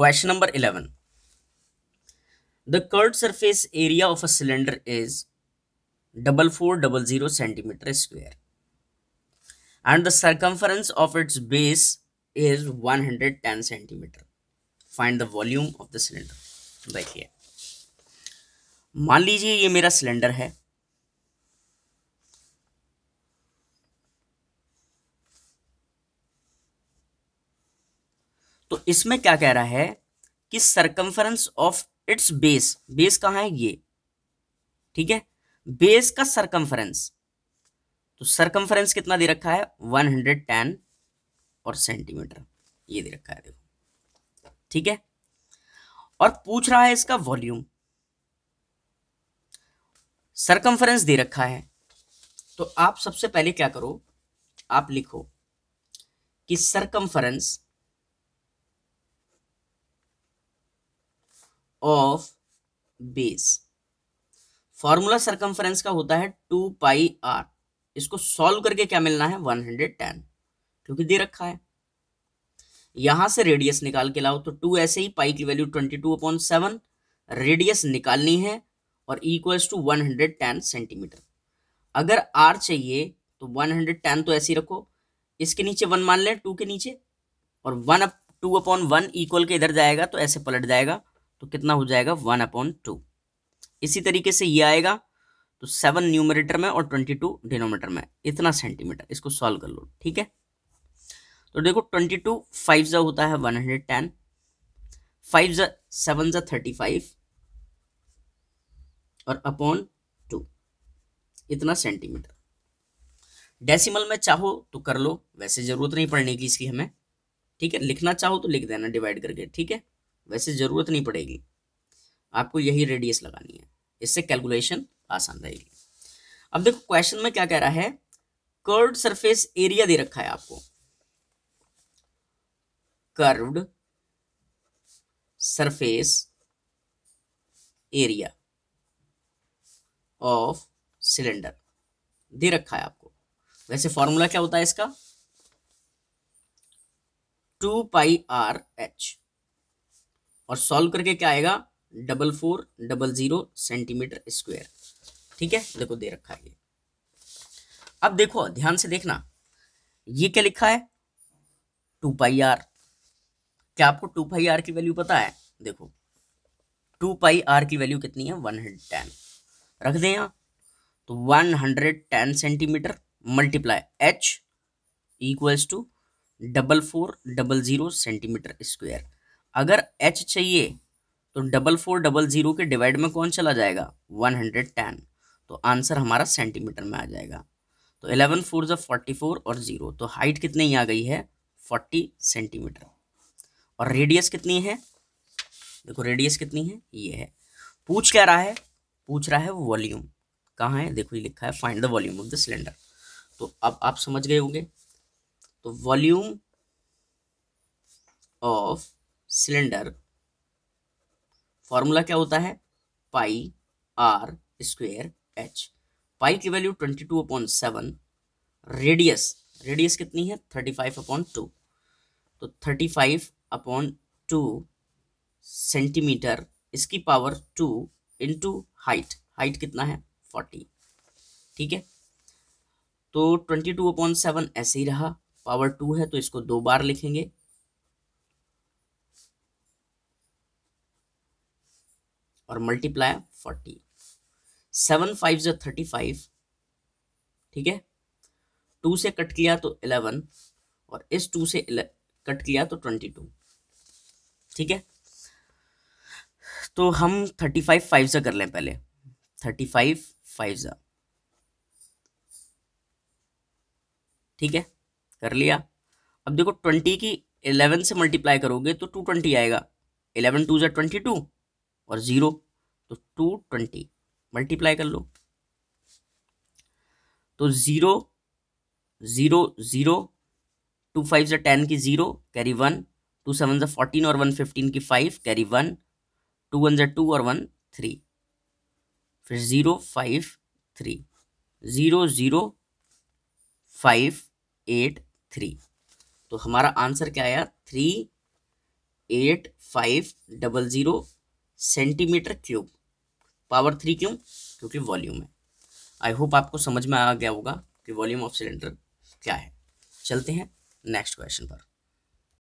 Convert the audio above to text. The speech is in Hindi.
Question number 11. The curved surface area of a cylinder is 4400 centimeter square and the circumference of its base is 110 centimeter. Find the volume of the cylinder. देखिए, मान लीजिए ये मेरा सिलेंडर है, तो इसमें क्या कह रहा है कि circumference of its base, base कहाँ है ये, ठीक है, बेस का सर्कमफरेंस, तो सर्कमफरेंस कितना दे रखा है 110 और सेंटीमीटर ये दे रखा है, देखो, ठीक है, और पूछ रहा है इसका वॉल्यूम, सर्कमफरेंस दे रखा है, तो आप सबसे पहले क्या करो, आप लिखो कि circumference of base, formula circumference का होता है 2πr, इसको सॉल्व करके क्या मिलना है 110, क्योंकि दे रखा है। यहां से रेडियस निकाल के लाओ, तो 2 ऐसे ही, पाई की वैल्यू 22/7, रेडियस निकालनी है और इक्वल्स टू 110 सेंटीमीटर। अगर r चाहिए तो 110 तो ऐसे ही रखो, इसके नीचे 1 मान लें 2 के नीचे, और 2/1 इक्वल के इधर जाएगा तो ऐसे पलट जाएगा, तो कितना हो जाएगा 1/2। इसी तरीके से ये आएगा, तो 7 न्यूमरेटर में और 22 डिनोमिनेटर में, इतना सेंटीमीटर। इसको सॉल्व कर लो, ठीक है। तो देखो 22 5 जा होता है 110, 5 जा 7 जा 35 और अपॉन 2, इतना सेंटीमीटर। डेसिमल में चाहो तो कर लो, वैसे जरूरत नहीं पड़ने की इसकी हमें, ठीक है, लिखना चाहो तो लिख देना डिवाइड करके, ठीक है, वैसे जरूरत नहीं पड़ेगी, आपको यही रेडियस लगानी है, इससे कैलकुलेशन आसान रहेगी। अब देखो क्वेश्चन में क्या कह रहा है, कर्व्ड सरफेस एरिया दे रखा है आपको, curved surface area of cylinder दे रखा है आपको। वैसे फॉर्मूला क्या होता है इसका 2πrh, और सॉल्व करके क्या आएगा 4400 सेंटीमीटर स्क्वायर, ठीक है, देखो दे रखा है ये। अब देखो ध्यान से देखना, ये क्या लिखा है 2πr, क्या आपको 2πr की वैल्यू पता है, देखो 2πr की वैल्यू कितनी है 110, रख दें यहाँ, तो 110 centimetre multiply h equals to 4400 centimetre square. अगर h चाहिए तो 4400 के डिवाइड में कौन चला जाएगा 110, तो आंसर हमारा सेंटीमीटर में आ जाएगा। तो 11 4 जा 44 और 0, तो हाइट कितनी ही आ गई है 40 सेंटीमीटर। और रेडियस कितनी है, देखो रेडियस कितनी है, ये है। पूछ क्या रहा है, पूछ रहा है वॉल्यूम, कहाँ है, देखो ये लिखा है find the volume of the cylinder. तो अब आप समझ गए होंगे, तो वॉल्यूम ऑफ सिलेंडर फॉर्मूला क्या होता है पाई आर स्क्वेयर एच, पाई की वैल्यू 22/7, रेडियस कितनी है 35/2, तो 35/2 सेंटीमीटर, इसकी पावर 2 इंटू हाइट कितना है 40, ठीक है। तो 22/7 ऐसे ही रहा, पावर 2 है तो इसको 2 बार लिखेंगे, और मल्टीप्लाई 40, 7 5 जा 35, ठीक है, 2 से कट किया तो 11, और इस 2 से कट किया तो 22, ठीक है। तो हम 35 5 जा कर लें पहले, 35 5 जा, ठीक है, कर लिया। अब देखो 20 की 11 से मल्टीप्लाई करोगे तो 220 आएगा, 11 2 जा 22 और 0, तो 220 मल्टीप्लाई कर लो, तो 0 0 0, 2 5 जा 10 की 0 कैरी 1, 2 7 जा 14 और 1 15 की 5 कैरी 1, 2 1 जा 2 और 1 3, फिर 0 5 3, 0 0 5 8 3, तो हमारा आंसर क्या आया 3 8500 सेंटीमीटर क्यूब, पावर 3 क्यों? क्योंकि वॉल्यूम है। आई होप आपको समझ में आ गया होगा कि वॉल्यूम ऑफ सिलेंडर क्या है। चलते हैं नेक्स्ट क्वेश्चन पर।